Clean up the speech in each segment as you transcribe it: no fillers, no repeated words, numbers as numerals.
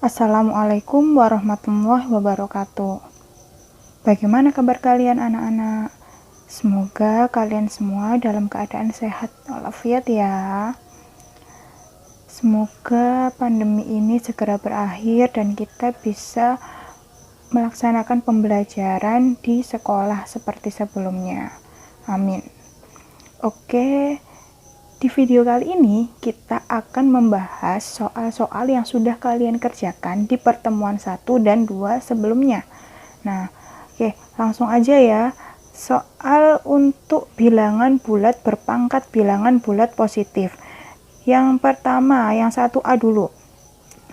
Assalamualaikum warahmatullahi wabarakatuh. Bagaimana kabar kalian anak-anak? Semoga kalian semua dalam keadaan sehat walafiat ya. Semoga pandemi ini segera berakhir dan kita bisa melaksanakan pembelajaran di sekolah seperti sebelumnya. Amin. Oke, di video kali ini kita akan membahas soal-soal yang sudah kalian kerjakan di pertemuan 1 dan 2 sebelumnya. Nah, oke, langsung aja ya. Soal untuk bilangan bulat berpangkat bilangan bulat positif. Yang pertama, yang 1A dulu.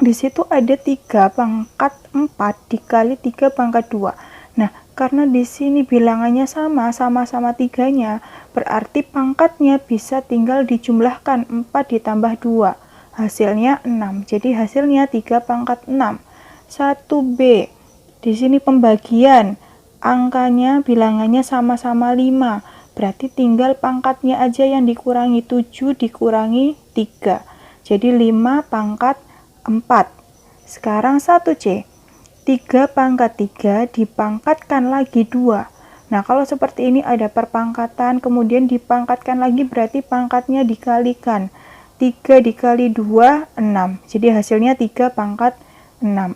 Di situ ada 3 pangkat 4 dikali 3 pangkat 2. Nah, karena di sini bilangannya sama-sama tiganya, berarti pangkatnya bisa tinggal dijumlahkan 4 ditambah 2. Hasilnya 6. Jadi hasilnya 3 pangkat 6. 1B. Di sini pembagian. Angkanya bilangannya sama-sama 5. Berarti tinggal pangkatnya aja yang dikurangi 7 dikurangi 3. Jadi 5 pangkat 4. Sekarang 1C. 3 pangkat 3 dipangkatkan lagi 2. Nah, kalau seperti ini ada perpangkatan, kemudian dipangkatkan lagi berarti pangkatnya dikalikan. 3 dikali 2, 6. Jadi hasilnya 3 pangkat 6.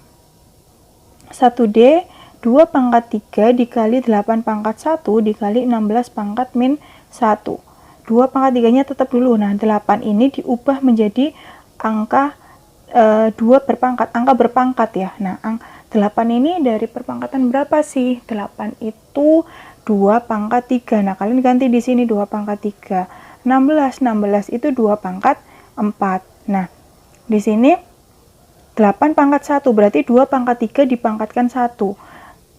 1D, 2 pangkat 3 dikali 8 pangkat 1 dikali 16 pangkat min 1. 2 pangkat 3-nya tetap dulu. Nah, 8 ini diubah menjadi angka 2 berpangkat, angka berpangkat ya. Nah, 8 ini dari perpangkatan berapa sih? 8 itu 2 pangkat 3. Nah, kalian ganti di sini 2 pangkat 3. 16 itu 2 pangkat 4. Nah, di sini 8 pangkat 1, berarti 2 pangkat 3 dipangkatkan 1.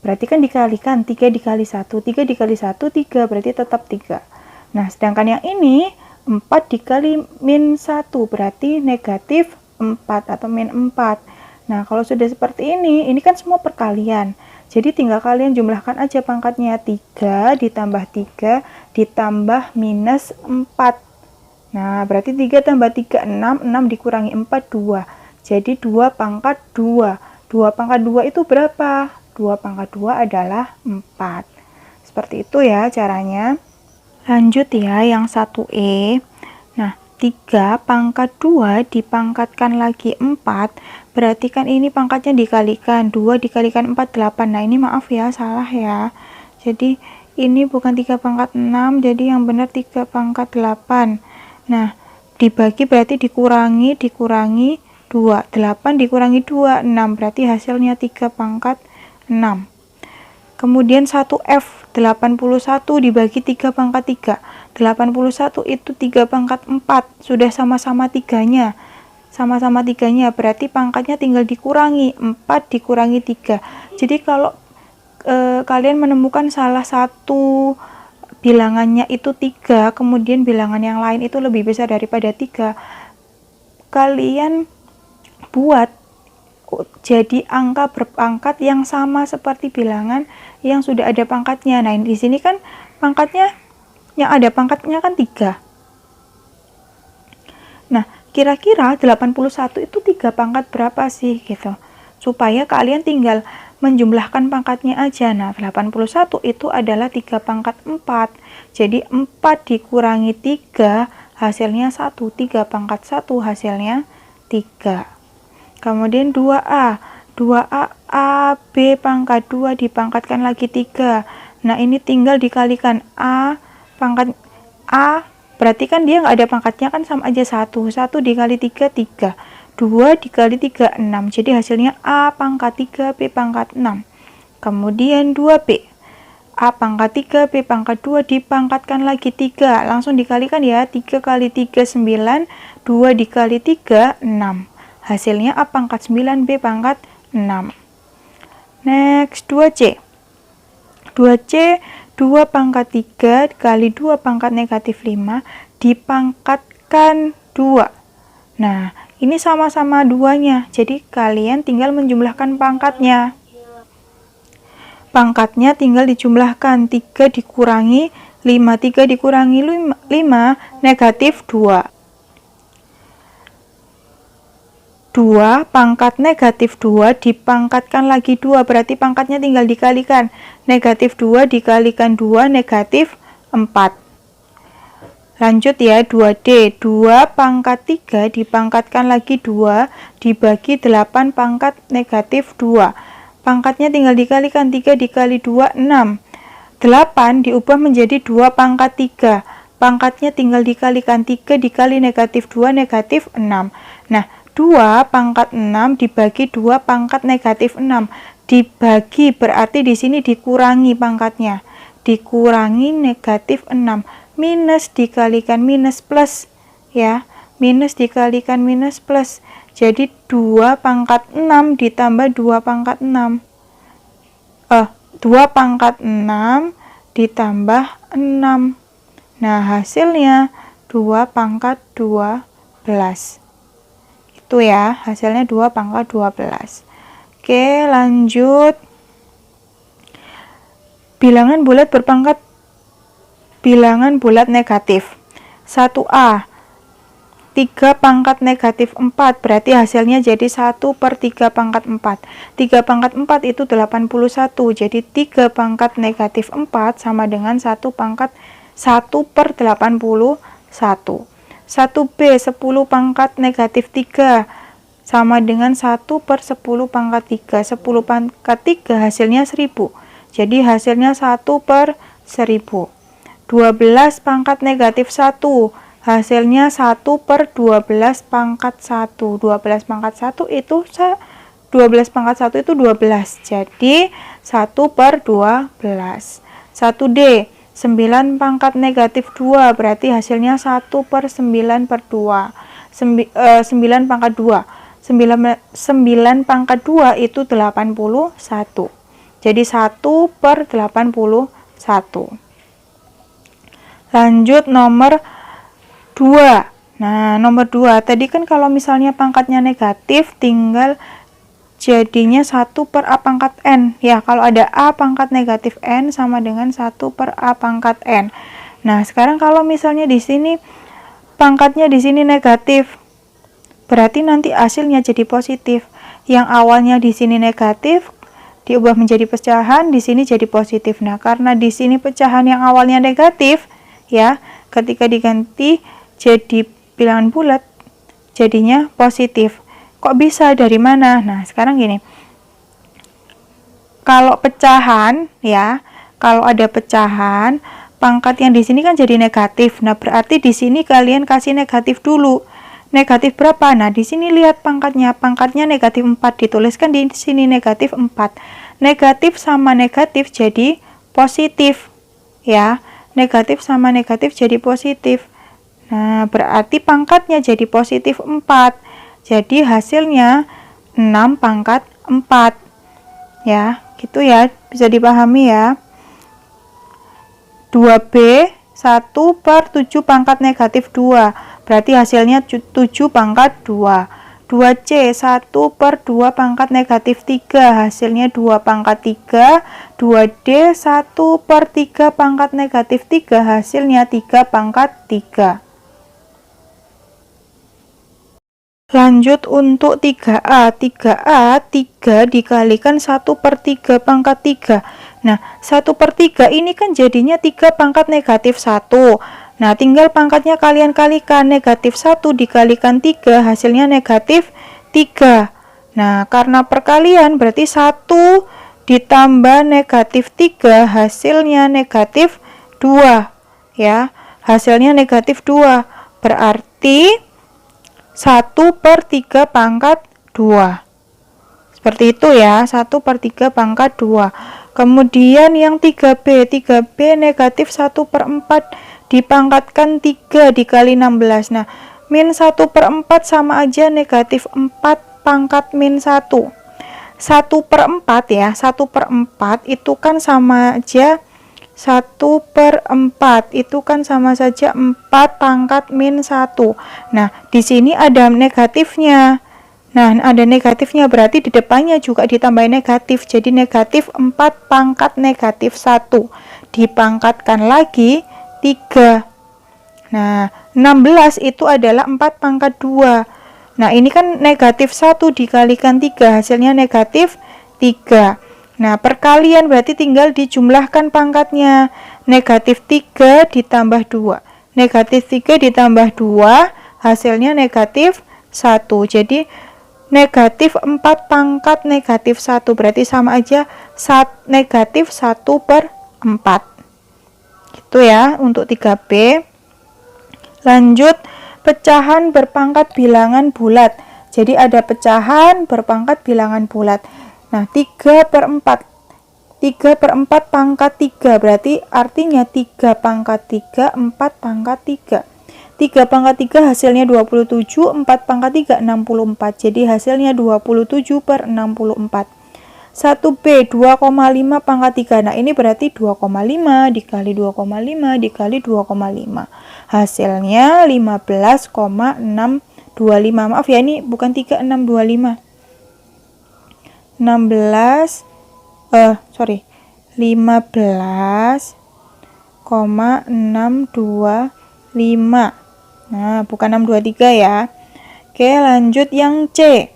Berarti kan dikalikan, 3 dikali 1. 3 dikali 1, 3, berarti tetap 3. Nah, sedangkan yang ini 4 dikali min 1, berarti negatif 4 atau min 4. Nah, kalau sudah seperti ini kan semua perkalian. Jadi tinggal kalian jumlahkan aja pangkatnya. 3 ditambah 3 ditambah minus 4. Nah, berarti 3 tambah 3, 6. 6 dikurangi 4, 2. Jadi 2 pangkat 2. 2 pangkat 2 itu berapa? 2 pangkat 2 adalah 4. Seperti itu ya caranya. Lanjut ya yang 1E. Nah, 3 pangkat 2 dipangkatkan lagi 4, berarti kan ini pangkatnya dikalikan, 2 dikalikan 4, 8. Nah, ini maaf ya, salah ya. Jadi, ini bukan 3 pangkat 6, jadi yang benar 3 pangkat 8. Nah, dibagi berarti dikurangi 2. 8 dikurangi 2, 6. Berarti hasilnya 3 pangkat 6. Kemudian 1F, 81 dibagi 3 pangkat 3. 81 itu 3 pangkat 4. Sudah sama-sama tiganya. Sama-sama tiganya, berarti pangkatnya tinggal dikurangi. 4 dikurangi 3. Jadi kalau kalian menemukan salah satu bilangannya itu 3, kemudian bilangan yang lain itu lebih besar daripada 3, kalian buat jadi angka berpangkat yang sama seperti bilangan yang sudah ada pangkatnya. Nah, di sini kan pangkatnya yang ada pangkatnya kan 3. Nah, kira-kira 81 itu 3 pangkat berapa sih gitu. Supaya kalian tinggal menjumlahkan pangkatnya aja. Nah, 81 itu adalah 3 pangkat 4. Jadi 4 dikurangi 3 hasilnya 1. 3 pangkat 1 hasilnya 3. Kemudian 2A. 2A, A, B pangkat 2 dipangkatkan lagi 3. Nah, ini tinggal dikalikan A pangkat A, berarti kan dia nggak ada pangkatnya kan sama aja 1. 1 dikali 3, 3. 2 dikali 3, 6. Jadi hasilnya A pangkat 3, B pangkat 6. Kemudian 2B. A pangkat 3, B pangkat 2 dipangkatkan lagi 3. Langsung dikalikan ya. 3 kali 3, 9. 2 dikali 3, 6. Hasilnya A pangkat 9, B pangkat 6. Next, 2C. 2C, 2 pangkat 3 kali 2 pangkat negatif 5 dipangkatkan 2. Nah, ini sama-sama 2-nya. Jadi, kalian tinggal menjumlahkan pangkatnya. Pangkatnya tinggal dijumlahkan. 3 dikurangi 5. 3 dikurangi 5, negatif 2. 2 pangkat negatif 2 dipangkatkan lagi 2, berarti pangkatnya tinggal dikalikan. Negatif 2 dikalikan 2, negatif 4. Lanjut ya, 2D. 2 pangkat 3 dipangkatkan lagi 2, dibagi 8 pangkat negatif 2. Pangkatnya tinggal dikalikan, 3 dikali 2, 6. 8 diubah menjadi 2 pangkat 3. Pangkatnya tinggal dikalikan, 3 dikali negatif 2, negatif 6. Nah, 2 pangkat 6 dibagi 2 pangkat negatif 6. Dibagi berarti di sini dikurangi pangkatnya. Dikurangi negatif 6. Minus dikalikan minus plus. Ya, minus dikalikan minus plus. Jadi 2 pangkat 6 ditambah 2 pangkat 6. 2 pangkat 6 ditambah 6. Nah, hasilnya 2 pangkat 12. Itu ya, hasilnya 2 pangkat 12. Oke, lanjut. Bilangan bulat berpangkat bilangan bulat negatif. 1A, 3 pangkat negatif 4, berarti hasilnya jadi 1 per 3 pangkat 4. 3 pangkat 4 itu 81, jadi 3 pangkat negatif 4 sama dengan 1 pangkat 1 per 81. 1B, 10 pangkat negatif 3 sama dengan 1 per 10 pangkat 3. 10 pangkat 3 hasilnya 10. Jadi hasilnya 1 per 1000. 12 pangkat negatif 1 hasilnya 1 per 12 pangkat 1. 12 pangkat 1 itu 12 pangkat 1 itu 12. Jadi 1 per 12. 1D, 9 pangkat negatif 2, berarti hasilnya 1 per 9 per 2. 9 pangkat 2. 9 pangkat 2 itu 81. Jadi 1 per 81. Lanjut nomor 2. Nah, nomor 2. Tadi kan kalau misalnya pangkatnya negatif, tinggal jadinya 1 per A pangkat N. Ya, kalau ada A pangkat negatif N sama dengan 1 per A pangkat N. Nah, sekarang kalau misalnya di sini pangkatnya di sini negatif, berarti nanti hasilnya jadi positif. Yang awalnya di sini negatif diubah menjadi pecahan, di sini jadi positif. Nah, karena di sini pecahan yang awalnya negatif, ya, ketika diganti jadi bilangan bulat, jadinya positif. Kok bisa, dari mana? Nah, sekarang gini. Kalau pecahan, ya, kalau ada pecahan, pangkat yang di sini kan jadi negatif. Nah, berarti di sini kalian kasih negatif dulu. Negatif berapa? Nah, di sini lihat pangkatnya. Pangkatnya negatif 4, dituliskan di sini negatif 4. Negatif sama negatif jadi positif. Ya, negatif sama negatif jadi positif. Nah, berarti pangkatnya jadi positif 4. Jadi hasilnya 6 pangkat 4. Ya, gitu ya, bisa dipahami ya. 2B, 1 per 7 pangkat negatif 2. Berarti hasilnya 7 pangkat 2. 2C, 1 per 2 pangkat negatif 3. Hasilnya 2 pangkat 3. 2D, 1 per 3 pangkat negatif 3. Hasilnya 3 pangkat 3. Lanjut untuk 3A. 3A, 3 dikalikan 1 per 3 pangkat 3. Nah, 1 per 3 ini kan jadinya 3 pangkat negatif 1. Nah, tinggal pangkatnya kalian kalikan. Negatif 1 dikalikan 3, hasilnya negatif 3. Nah, karena perkalian berarti 1 ditambah negatif 3, hasilnya negatif 2. Ya, hasilnya negatif 2. Berarti 1 per 3 pangkat 2. Seperti itu ya, 1 per 3 pangkat 2. Kemudian yang 3B. 3B negatif 1 per 4 dipangkatkan 3 dikali 16. Nah, min 1 per 4 sama aja negatif 4 pangkat min 1. 1 per 4 ya, 1 per 4 itu kan sama aja 1 per 4 itu kan sama saja 4 pangkat min 1. Nah, di sini ada negatifnya. Nah, ada negatifnya berarti di depannya juga ditambah negatif. Jadi negatif 4 pangkat negatif 1. Dipangkatkan lagi 3. Nah, 16 itu adalah 4 pangkat 2. Nah, ini kan negatif 1 dikalikan 3, hasilnya negatif 3. Nah, perkalian berarti tinggal dijumlahkan pangkatnya. Negatif 3 ditambah 2. Negatif 3 ditambah 2, hasilnya negatif 1. Jadi, negatif 4 pangkat negatif 1. Berarti sama aja negatif 1/4. Gitu ya, untuk 3B. Lanjut, pecahan berpangkat bilangan bulat. Jadi ada pecahan berpangkat bilangan bulat. Nah, 3/4. 3/4 pangkat 3. Berarti artinya 3 pangkat 3, 4 pangkat 3. 3 pangkat 3 hasilnya 27, 4 pangkat 3, 64. Jadi hasilnya 27/64. 1B, 2,5 pangkat 3. Nah, ini berarti 2,5 dikali 2,5 dikali 2,5. Hasilnya 15,625. Maaf ya, ini bukan 3625. 15,625. Nah, bukan 623 ya. Oke, lanjut yang C.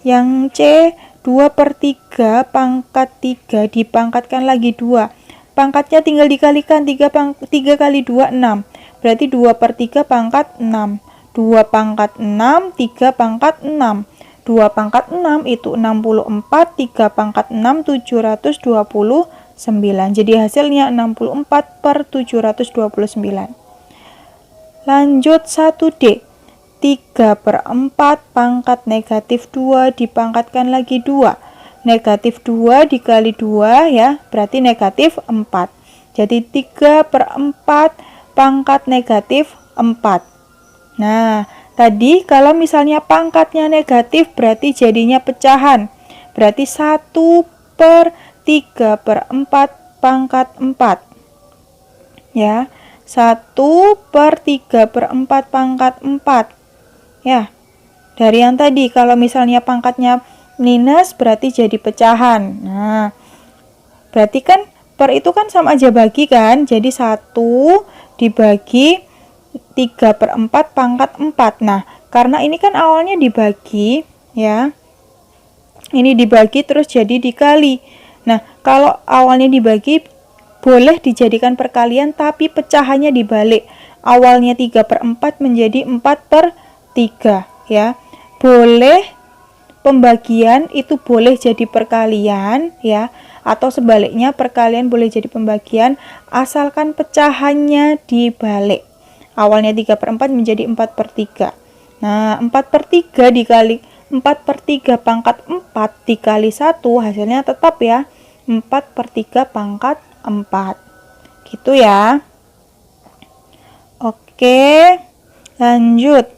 Yang C, 2/3 pangkat 3 dipangkatkan lagi 2. Pangkatnya tinggal dikalikan, 3 kali 2, 6. Berarti 2/3 pangkat 6. 2 pangkat 6, 3 pangkat 6. 2 pangkat 6 itu 64, 3 pangkat 6, 729. Jadi hasilnya 64/729. Lanjut 1D. 3/4 pangkat negatif 2 dipangkatkan lagi 2. Negatif 2 dikali 2 ya, berarti negatif 4. Jadi 3/4 pangkat negatif 4. Nah, tadi kalau misalnya pangkatnya negatif berarti jadinya pecahan. Berarti 1/3/4 pangkat 4. Ya, 1/3/4 pangkat 4. Ya, dari yang tadi kalau misalnya pangkatnya minus berarti jadi pecahan. Nah, berarti kan per itu kan sama aja bagi kan. Jadi 1 dibagi 3/4 pangkat 4. Nah, karena ini kan awalnya dibagi ya. Ini dibagi terus jadi dikali. Nah, kalau awalnya dibagi boleh dijadikan perkalian tapi pecahannya dibalik. Awalnya 3/4 menjadi 4/3 ya. Boleh pembagian itu boleh jadi perkalian ya, atau sebaliknya perkalian boleh jadi pembagian asalkan pecahannya dibalik. Awalnya 3/4 menjadi 4/3. Nah, 4/3 dikali 4/3 pangkat 4 dikali 1 hasilnya tetap ya 4/3 pangkat 4. Gitu ya. Oke, lanjut.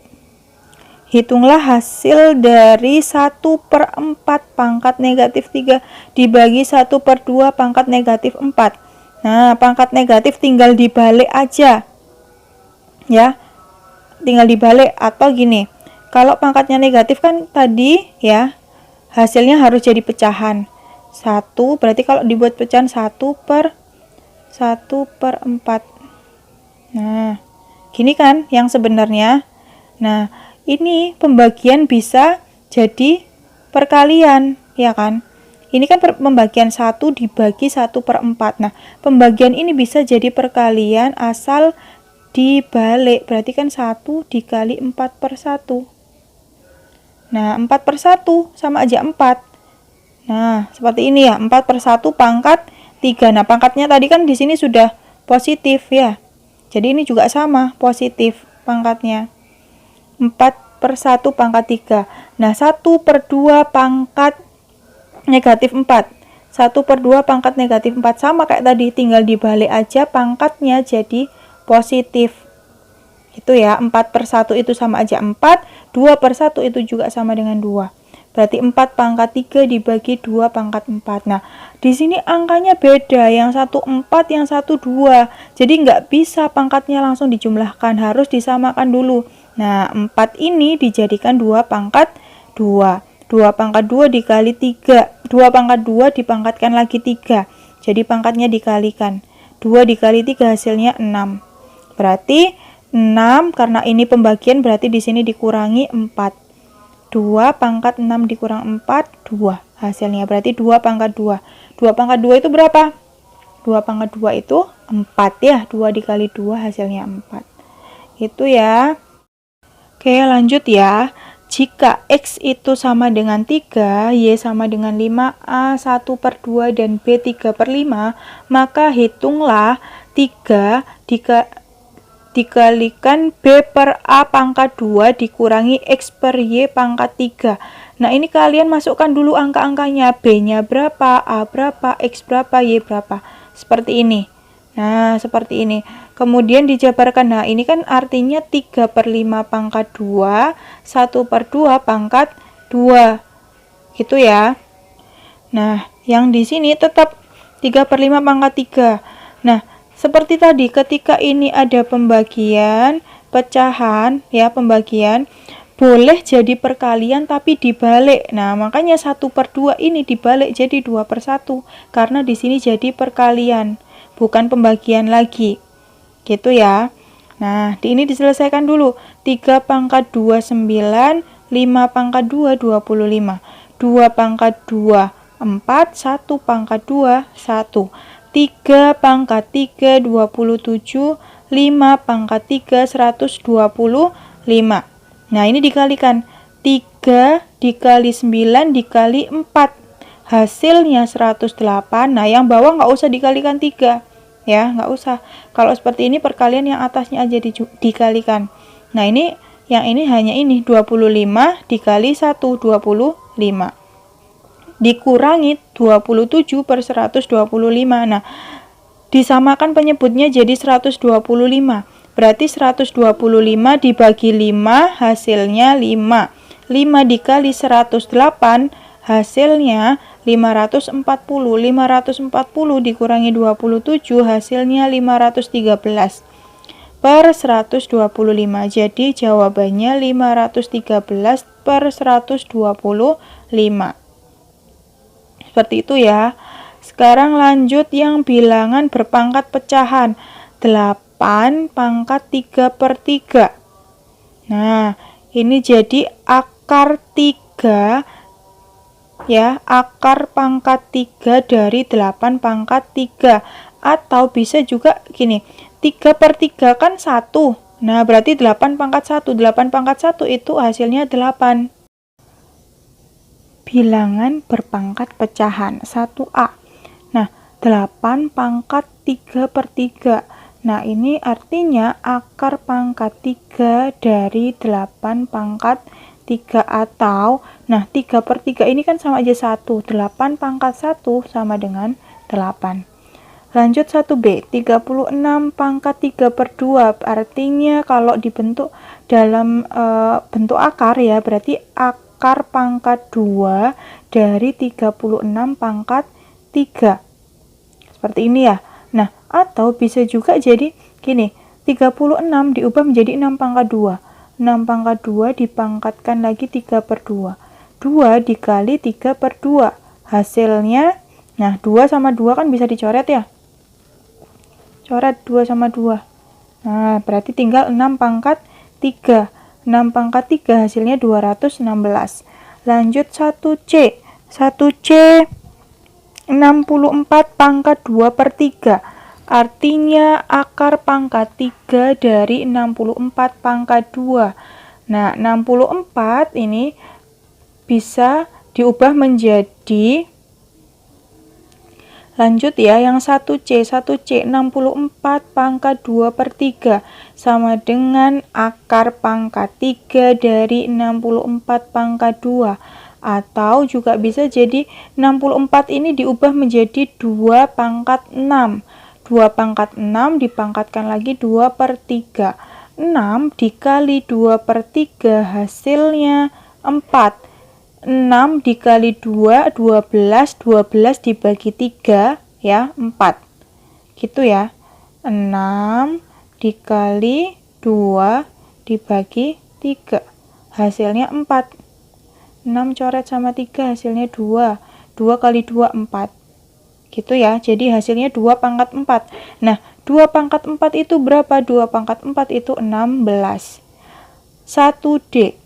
Hitunglah hasil dari 1/4 pangkat negatif 3 dibagi 1/2 pangkat negatif 4. Nah, pangkat negatif tinggal dibalik aja. Ya, tinggal dibalik atau gini. Kalau pangkatnya negatif kan tadi ya, hasilnya harus jadi pecahan. 1 berarti kalau dibuat pecahan 1/4. Nah, gini kan yang sebenarnya. Nah, ini pembagian bisa jadi perkalian, ya kan? Ini kan pembagian 1 dibagi 1/4. Nah, pembagian ini bisa jadi perkalian asal dibalik. Berarti kan 1 dikali 4/1. Nah, 4/1 sama aja 4. Nah, seperti ini ya, 4/1 pangkat 3. Nah, pangkatnya tadi kan di sini sudah positif ya. Jadi ini juga sama, positif pangkatnya. 4/1 pangkat 3. Nah, 1/2 pangkat negatif 4. 1/2 pangkat negatif 4 sama kayak tadi, tinggal dibalik aja pangkatnya jadi positif. Itu ya, 4/1 itu sama aja 4, 2/1 itu juga sama dengan 2. Berarti 4 pangkat 3 dibagi 2 pangkat 4. Nah, di sini angkanya beda, yang satu 4, yang satu 2. Jadi nggak bisa pangkatnya langsung dijumlahkan, harus disamakan dulu. Nah, 4 ini dijadikan 2 pangkat 2. 2 pangkat 2 dikali 3. 2 pangkat 2 dipangkatkan lagi 3. Jadi pangkatnya dikalikan. 2 dikali 3 hasilnya 6. Berarti 6, karena ini pembagian berarti di sini dikurangi 4. 2 pangkat 6 dikurang 4, 2 hasilnya. Berarti 2 pangkat 2. 2 pangkat 2 itu berapa? 2 pangkat 2 itu 4 ya. 2 dikali 2 hasilnya 4. Itu ya. Oke, lanjut ya. Jika X itu sama dengan 3, Y sama dengan 5, A 1/2 dan B 3/5, maka hitunglah 3 dikalikan B per A pangkat 2 dikurangi X per Y pangkat 3. Nah, ini kalian masukkan dulu angka-angkanya. B-nya berapa, A berapa, X berapa, Y berapa. Seperti ini. Nah, seperti ini. Kemudian dijabarkan. Nah, ini kan artinya 3/5 pangkat 2, 1/2 pangkat 2. Gitu ya. Nah, yang di sini tetap 3/5 pangkat 3. Nah, seperti tadi, ketika ini ada pembagian, pecahan, ya, pembagian, boleh jadi perkalian tapi dibalik. Nah, makanya 1/2 ini dibalik jadi 2/1, karena di sini jadi perkalian, bukan pembagian lagi. Gitu ya. Nah, ini diselesaikan dulu. 3 pangkat 2, 9, 5 pangkat 2, 25. 2 pangkat 2, 4, 1 pangkat 2, 1. 3 pangkat 3, 27, 5 pangkat 3, 125. Nah, ini dikalikan. 3 dikali 9 dikali 4. Hasilnya 108. Nah, yang bawah nggak usah dikalikan 3. Ya, nggak usah. Kalau seperti ini perkalian yang atasnya aja dikalikan. Nah, ini yang ini hanya ini 25 dikali 1, 25. Dikurangi 27 per 125. Nah, disamakan penyebutnya jadi 125. Berarti 125 dibagi 5 hasilnya 5. 5 dikali 108 hasilnya 540. 540 dikurangi 27 hasilnya 513 per 125. Jadi jawabannya 513 per 125. Seperti itu ya. Sekarang lanjut yang bilangan berpangkat pecahan. 8 pangkat 3/3. Nah, ini jadi akar 3 ya, akar pangkat 3 dari 8 pangkat 3. Atau bisa juga gini, 3/3 kan 1. Nah, berarti 8 pangkat 1. 8 pangkat 1 itu hasilnya 8. Bilangan berpangkat pecahan 1A. Nah, 8 pangkat 3/3. Nah, ini artinya akar pangkat 3 dari 8 pangkat 3 atau, nah, 3/3 ini kan sama aja 1. 8 pangkat 1 sama dengan 8. Lanjut 1B, 36 pangkat 3/2. Artinya kalau dibentuk dalam bentuk akar ya, berarti akar pangkat 2 dari 36 pangkat 3. Seperti ini ya. Nah, atau bisa juga jadi gini, 36 diubah menjadi 6 pangkat 2. 6 pangkat 2 dipangkatkan lagi 3/2. 2 dikali 3/2. Hasilnya, nah, 2 sama 2 kan bisa dicoret ya. Coret 2 sama 2. Nah, berarti tinggal 6 pangkat 3. 6 pangkat 3 hasilnya 216. Lanjut 1C. 1C 64 pangkat 2/3. Artinya akar pangkat 3 dari 64 pangkat 2. Nah, 64 ini bisa diubah menjadi, lanjut ya, yang 1C. 1C 64 pangkat 2/3 sama dengan akar pangkat 3 dari 64 pangkat 2. Atau juga bisa jadi 64 ini diubah menjadi 2 pangkat 6. 2 pangkat 6 dipangkatkan lagi 2/3. 6 dikali 2/3 hasilnya 4. 6 dikali 2, 12. 12 dibagi 3, ya, 4. Gitu ya. 6 dikali 2 dibagi 3. Hasilnya 4. 6 coret sama 3 hasilnya 2. 2 kali 2, 4. Gitu ya. Jadi hasilnya 2 pangkat 4. Nah, 2 pangkat 4 itu berapa? 2 pangkat 4 itu 16. 1D.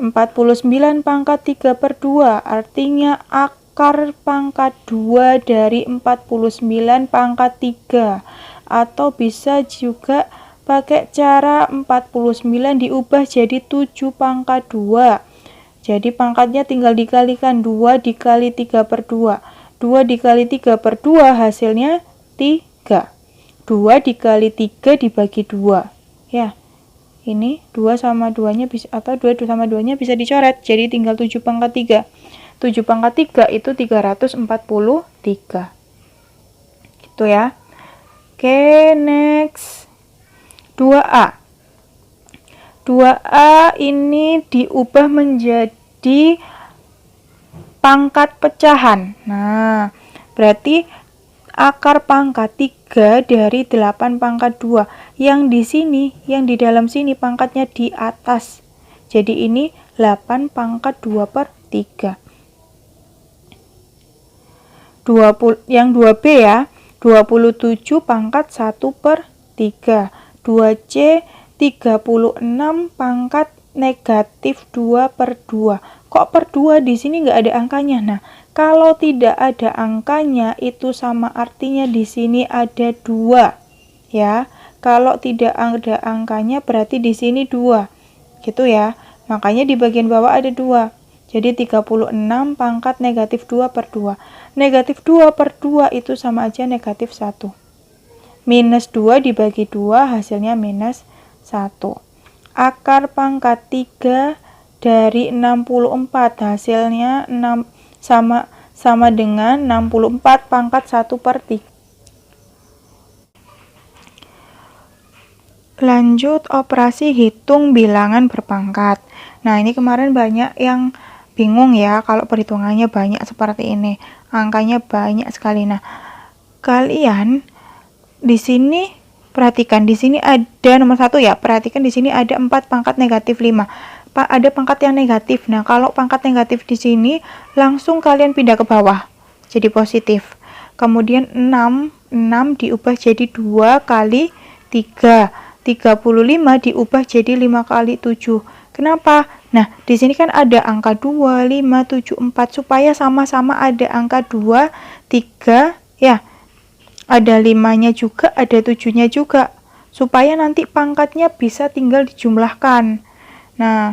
49 pangkat 3 per 2, artinya akar pangkat 2 dari 49 pangkat 3. Atau bisa juga pakai cara 49 diubah jadi 7 pangkat 2. Jadi pangkatnya tinggal dikalikan, 2 dikali 3 per 2. 2 dikali 3 per 2 hasilnya 3. 2 dikali 3 dibagi 2. Ya, ini 2 sama 2-nya bisa, atau 2 sama 2-nya bisa dicoret. Jadi tinggal 7 pangkat 3. 7 pangkat 3 itu 343. Gitu ya. Oke, next. 2A. 2A ini diubah menjadi pangkat pecahan. Nah, berarti akar pangkat 3 dari 8 pangkat 2. Yang di sini, yang di dalam sini pangkatnya di atas. Jadi ini 8 pangkat 2 per 3. 20, yang 2B ya, 27 pangkat 1 per 3. 2C, 36 pangkat negatif 2 per 2. Kok per 2 di sini nggak ada angkanya? Nah, kalau tidak ada angkanya itu sama artinya di sini ada 2. Ya, kalau tidak ada angkanya berarti di sini 2. Gitu ya. Makanya di bagian bawah ada 2. Jadi 36 pangkat negatif 2 per 2. Negatif 2 per 2 itu sama aja negatif 1. Minus 2 dibagi 2 hasilnya minus 1. Akar pangkat 3 dari 64 hasilnya 6 sama dengan 64 pangkat 1 per 3. Lanjut operasi hitung bilangan berpangkat. Nah, ini kemarin banyak yang bingung ya kalau perhitungannya banyak seperti ini. Angkanya banyak sekali. Nah, kalian di sini perhatikan, di sini ada nomor 1 ya. Perhatikan di sini ada 4 pangkat negatif 5. Ada pangkat yang negatif. Nah, kalau pangkat negatif di sini langsung kalian pindah ke bawah. Jadi positif. Kemudian 6 diubah jadi 2 kali 3. 35 diubah jadi 5 kali 7. Kenapa? Nah, di sini kan ada angka 2, 5, 7, 4. Supaya sama-sama ada angka 2, 3, ya. Ada 5-nya juga, ada 7-nya juga. Supaya nanti pangkatnya bisa tinggal dijumlahkan. Nah,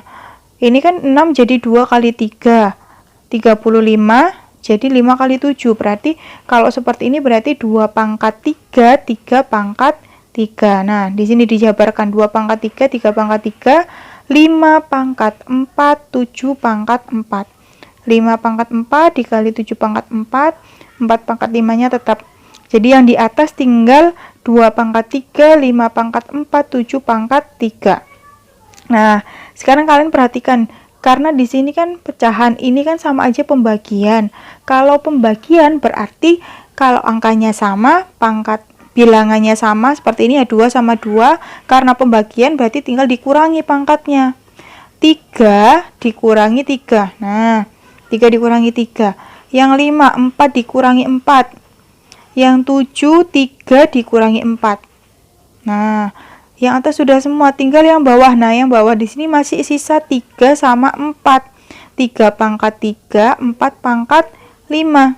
ini kan 6 jadi 2 kali 3. 35 jadi 5 kali 7. Berarti kalau seperti ini berarti 2 pangkat 3, 3 pangkat 3. Nah, di sini dijabarkan 2 pangkat 3, 3 pangkat 3, 5 pangkat 4, 7 pangkat 4. 5 pangkat 4 dikali 7 pangkat 4, 4 pangkat 5-nya tetap. Jadi yang di atas tinggal 2 pangkat 3, 5 pangkat 4, 7 pangkat 3. Nah, sekarang kalian perhatikan, karena di sini kan pecahan, ini kan sama aja pembagian. Kalau pembagian berarti kalau angkanya sama, pangkat bilangannya sama, seperti ini ya, 2 sama 2. Karena pembagian berarti tinggal dikurangi pangkatnya. 3 dikurangi 3. Nah, 3 dikurangi 3. Yang 5, 4 dikurangi 4. Yang 7, 3 dikurangi 4. Nah, yang atas sudah semua, tinggal yang bawah. Nah, yang bawah di sini masih sisa 3 sama 4. 3 pangkat 3, 4 pangkat 5.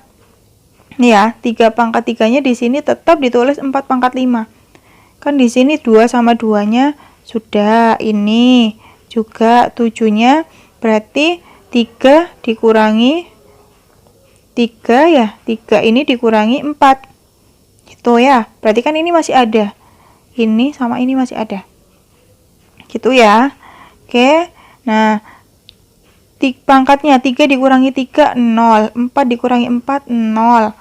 Nih ya, 3 pangkat 3-nya di sini tetap ditulis 4 pangkat 5. Kan di sini 2 sama 2-nya sudah, ini juga 7-nya, berarti 3 dikurangi 3 ya, 3 ini dikurangi 4. Gitu ya, berarti kan ini masih ada. Ini sama ini masih ada. Gitu ya. Oke. Nah, pangkatnya 3 dikurangi 3, 0. 4 dikurangi 4, 0.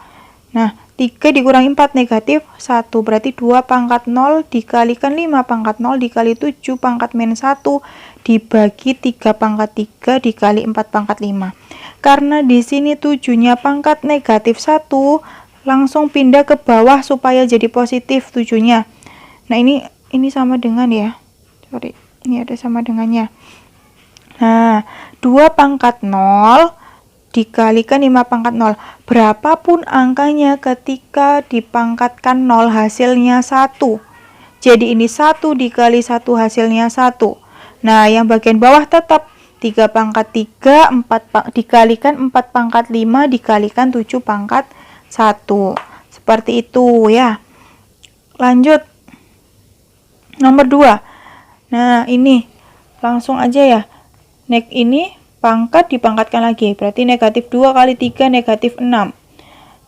Nah, 3 dikurangi 4 negatif 1. Berarti 2 pangkat 0 dikalikan 5 pangkat 0 dikali 7 pangkat min 1 dibagi 3 pangkat 3 dikali 4 pangkat 5. Karena di sini 7-nya pangkat negatif 1, langsung pindah ke bawah supaya jadi positif 7-nya. Nah, ini sama dengan ya. Sorry, ini ada sama dengannya. Nah, 2 pangkat 0 dikalikan 5 pangkat 0. Berapapun angkanya ketika dipangkatkan 0 hasilnya 1. Jadi ini 1 dikali 1 hasilnya 1. Nah, yang bagian bawah tetap 3 pangkat 3, dikalikan 4 pangkat 5, dikalikan 7 pangkat 1. Seperti itu ya. Lanjut. Nomor 2. Nah, ini langsung aja ya. Ini pangkat dipangkatkan lagi. Berarti negatif 2 kali 3 negatif 6.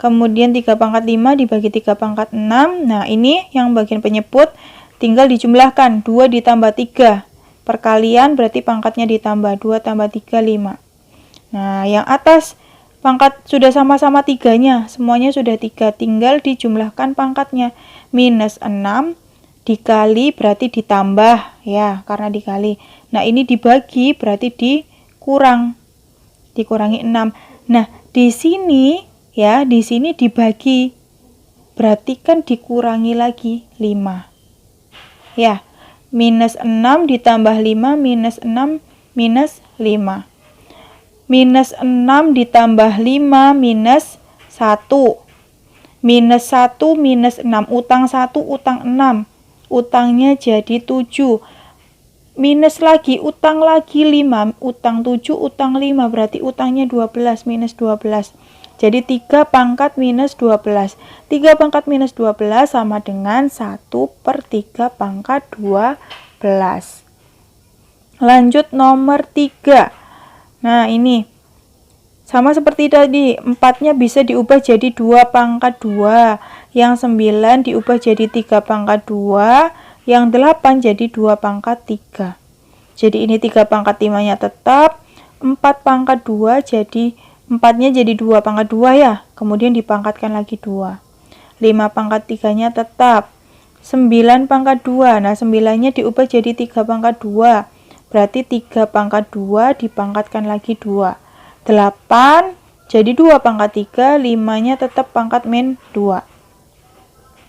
Kemudian 3 pangkat 5 dibagi 3 pangkat 6. Nah, ini yang bagian penyebut tinggal dijumlahkan. 2 ditambah 3. Perkalian berarti pangkatnya ditambah. 2 tambah 3, 5. Nah, yang atas pangkat sudah sama-sama 3-nya. Semuanya sudah 3. Tinggal dijumlahkan pangkatnya. Minus 6 dikali berarti ditambah. Ya, karena dikali. Nah, ini dibagi berarti dikurang. Dikurangi 6. Nah, di sini ya, di sini dibagi. Berarti kan dikurangi lagi 5. Ya, minus 6 ditambah 5, minus 6, minus 5. Minus 6 ditambah 5, minus 1. Minus 1, minus 6. Utang 1, utang 6. Utangnya jadi 7. Minus lagi, utang lagi 5. Utang 7, utang 5. Berarti utangnya 12, minus 12. Jadi 3 pangkat minus 12. 3 pangkat minus 12 sama dengan 1/3 pangkat 12. Lanjut nomor 3. Nah, ini sama seperti tadi. 4-nya bisa diubah jadi 2 pangkat 2. Yang 9 diubah jadi 3 pangkat 2. Yang 8 jadi 2 pangkat 3. Jadi ini 3 pangkat 5-nya tetap. 4 pangkat 2 jadi 4-nya jadi 2 pangkat 2 ya. Kemudian dipangkatkan lagi 2. 5 pangkat 3-nya tetap. 9 pangkat 2. Nah, 9-nya diubah jadi 3 pangkat 2. Berarti 3 pangkat 2 dipangkatkan lagi 2. 8 jadi 2 pangkat 3. 5-nya tetap pangkat min 2.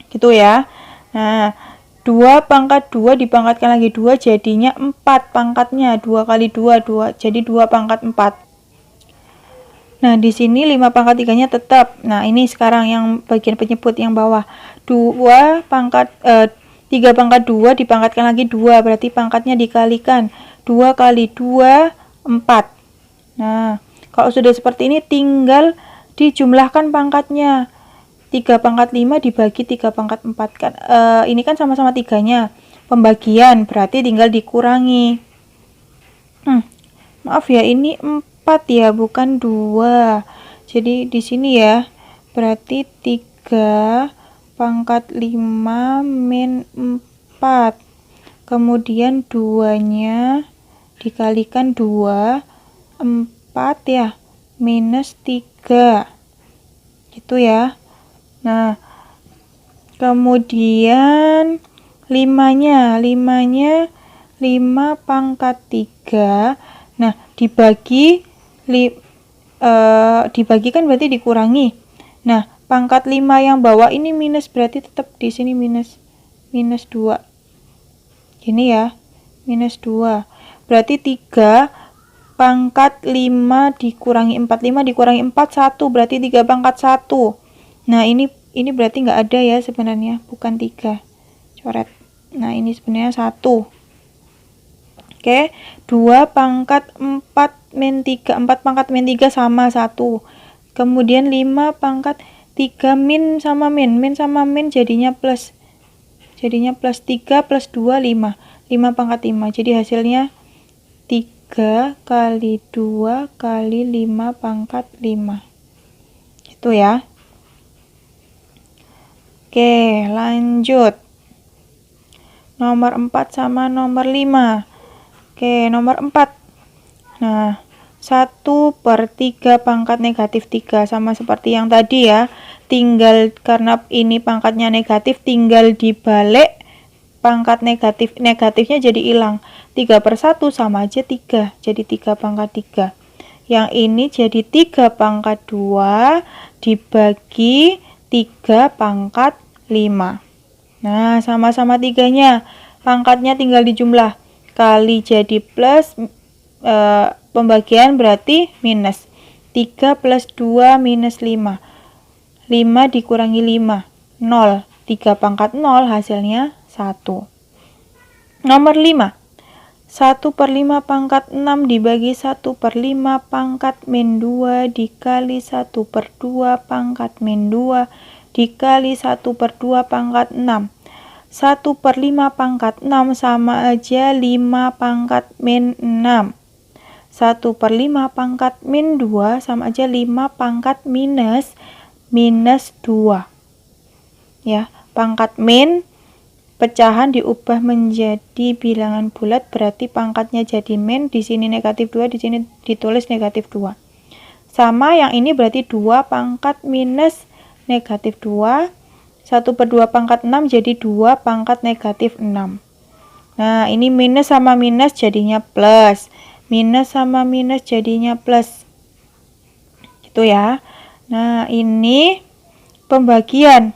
Gitu ya. Nah, 2 pangkat 2 dipangkatkan lagi 2 jadinya 4 pangkatnya. 2 kali 2, 2. Jadi 2 pangkat 4. Nah, di sini 5 pangkat 3-nya tetap. Nah, ini sekarang yang bagian penyebut yang bawah. 3 pangkat 2 dipangkatkan lagi 2. Berarti pangkatnya dikalikan. 2 kali 2, 4. Nah, kalau sudah seperti ini tinggal dijumlahkan pangkatnya. 3 pangkat 5 dibagi 3 pangkat 4. Kan, ini kan sama-sama 3-nya. Pembagian berarti tinggal dikurangi. Maaf ya, ini 4 ya, bukan 2. Jadi di sini ya, berarti 3 pangkat 5 min 4. Kemudian 2-nya dikalikan 2, 4 ya, minus 3. Gitu ya. Nah, kemudian 5-nya 5 pangkat 3. Nah, dibagikan berarti dikurangi. Nah, pangkat 5 yang bawah ini minus, berarti tetap di sini minus 2. Gini ya, minus 2. Berarti 3 pangkat 5 dikurangi 4. 5 dikurangi 4, 1. Berarti 3 pangkat 1. Nah, ini berarti nggak ada ya sebenarnya, bukan 3. Coret. Nah, ini sebenarnya 1. Oke, 2 pangkat 4 min 3. 4 pangkat min 3 sama 1. Kemudian 5 pangkat 3 min sama min. Min sama min jadinya plus. Jadinya plus 3 plus 2, 5. 5 pangkat 5. Jadi hasilnya 3 kali 2 kali 5 pangkat 5. Itu ya. Oke, lanjut. Nomor 4 sama nomor 5. Oke, nomor 4. Nah, 1/3 pangkat negatif 3. Sama seperti yang tadi ya. Tinggal, karena ini pangkatnya negatif, tinggal dibalik pangkat negatifnya jadi hilang. 3/1 sama aja 3. Jadi 3 pangkat 3. Yang ini jadi 3 pangkat 2 dibagi 3 pangkat 5. Nah, sama-sama 3-nya. Pangkatnya tinggal dijumlah. Kali jadi plus, pembagian berarti minus. 3 plus 2 minus 5. 5 dikurangi 5, 0. 3 pangkat 0 hasilnya 1. Nomor 5. 1/5 pangkat 6 dibagi 1/5 pangkat min 2 dikali 1/2 pangkat min 2 dikali 1/2 pangkat 6. 1/5 pangkat 6 sama aja 5 pangkat min 6. 1/5 pangkat min 2 sama aja 5 pangkat minus 2. Ya, pangkat min pecahan diubah menjadi bilangan bulat, berarti pangkatnya jadi min, di sini negatif 2, di sini ditulis negatif 2. Sama yang ini berarti 2 pangkat minus negatif 2. 1/2 pangkat 6 jadi 2 pangkat negatif 6. Nah, ini minus sama minus jadinya plus. Minus sama minus jadinya plus. Gitu ya. Nah, ini pembagian.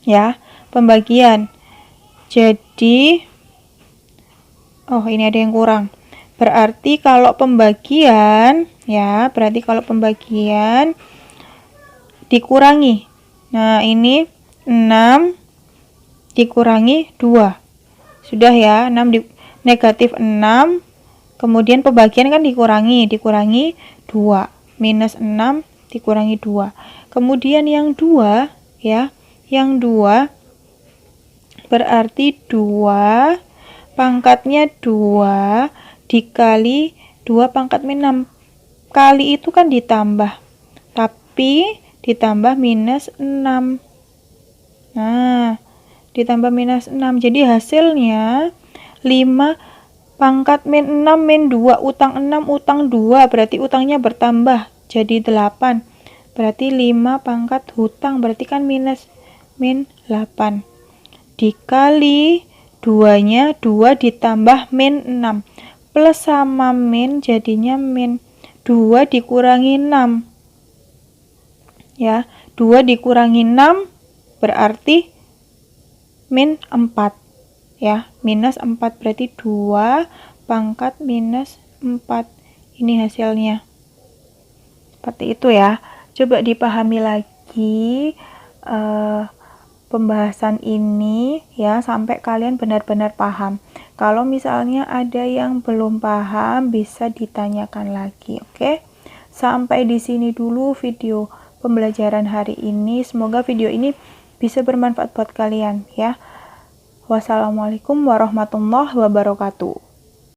Ya, pembagian. Jadi, oh ini ada yang kurang. Berarti kalau pembagian, ya, berarti kalau pembagian dikurangi. Nah, ini 6 dikurangi 2. Sudah ya, negatif 6. Kemudian pembagian kan dikurangi 2. Minus 6 dikurangi 2. Kemudian yang 2, ya, yang 2 berarti 2 pangkatnya 2 dikali 2 pangkat min 6. Kali itu kan ditambah, tapi ditambah minus 6. Nah, ditambah minus 6. Jadi hasilnya 5 pangkat min 6 min 2. Utang 6, utang 2. Berarti utangnya bertambah. Jadi 8. Berarti 5 pangkat hutang. Berarti kan minus min 8. Dikali 2-nya 2 ditambah min 6. Plus sama min jadinya min. 2 dikurangi 6. Ya, 2 dikurangi 6 berarti min 4. Ya, minus 4 berarti 2 pangkat minus 4. Ini hasilnya. Seperti itu ya. Coba dipahami lagi pembahasan ini ya sampai kalian benar-benar paham. Kalau misalnya ada yang belum paham bisa ditanyakan lagi, oke? Sampai di sini dulu video pembelajaran hari ini. Semoga video ini bisa bermanfaat buat kalian ya. Wassalamualaikum warahmatullahi wabarakatuh.